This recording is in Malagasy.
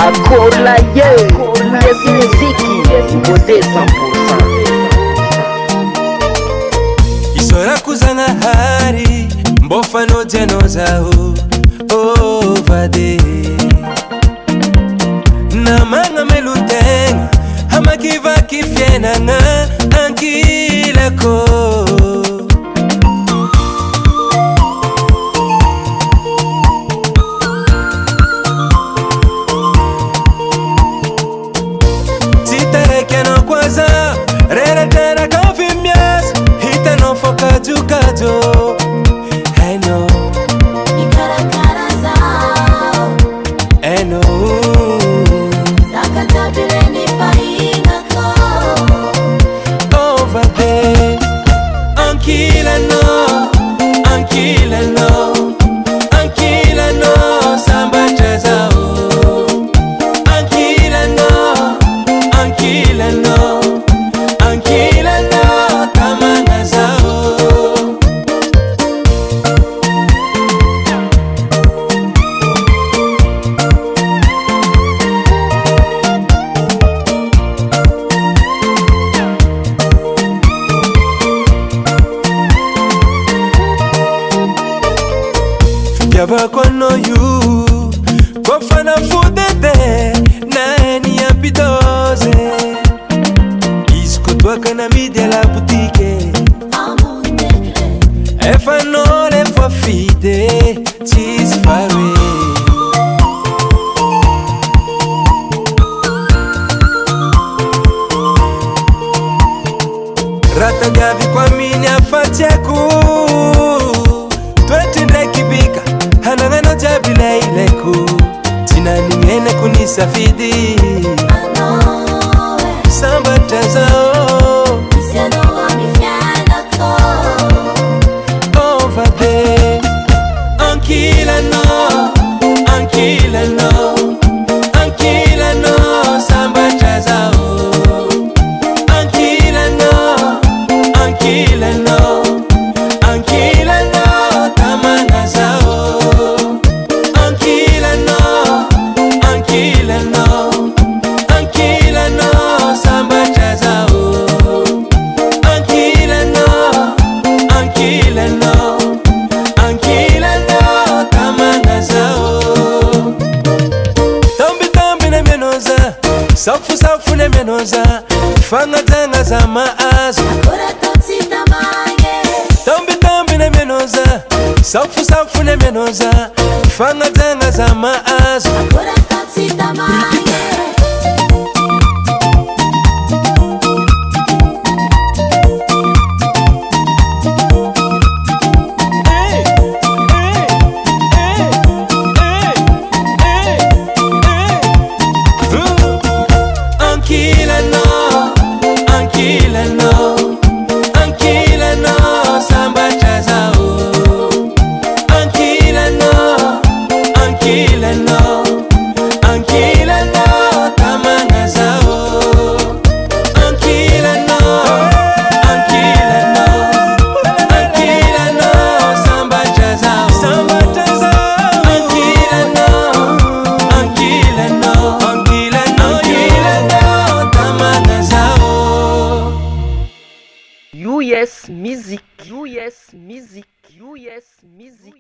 Akola ye, yes muziki, ubote 100%. Isora kuzanga hari, mbofa no jeno zao, ovade. Namanga melutenga, hama kiva kifyena nga, ankila ko. Rera tera confirmias, hita no foca jucado. I know. Ikara kara zao. I know. Zakata bileni fainga ko. Over there, ankila no, ankila no, ankila no, samba chazao. Ankila no, ankila no. Ankila no kamanga zao. Yaba kono yu kofana fudete na eni ampidoze. Iskutuaka na media la boutique. If I know them for fide, she's far away. Rata gavi kwa mini afatiaku. Twetinde kibika, hanangano jabile ileku. Tina ningene kunisafidi. Samba tazao. Over there, ankila no, ankila no, ankila no, samba tazao. Ankila no, ankila no, ankila no, tamanga zao. Ankila no, ankila no, ankila no, samba tazao. Ankila no, ankila no, ankila no, tamanga zao. Tambi tambi ne menoza, safu safu ne menoza, fanga tanga za maazo. Akora totsi tamange. Tambi tambi ne menoza, safu safu ne menoza, fanga tanga za maazo. Akora totsi tamange. Ankila no, ankila no, ankila no, samba chazao. Ankila no, ankila no, ankila no, tamanga zao. Ankila no, ankila no, ankila no, samba chazao. Samba chazao. Ankila no, ankila no, ankila no, ankila no, tamanga zao. US Music, US Music, US Music.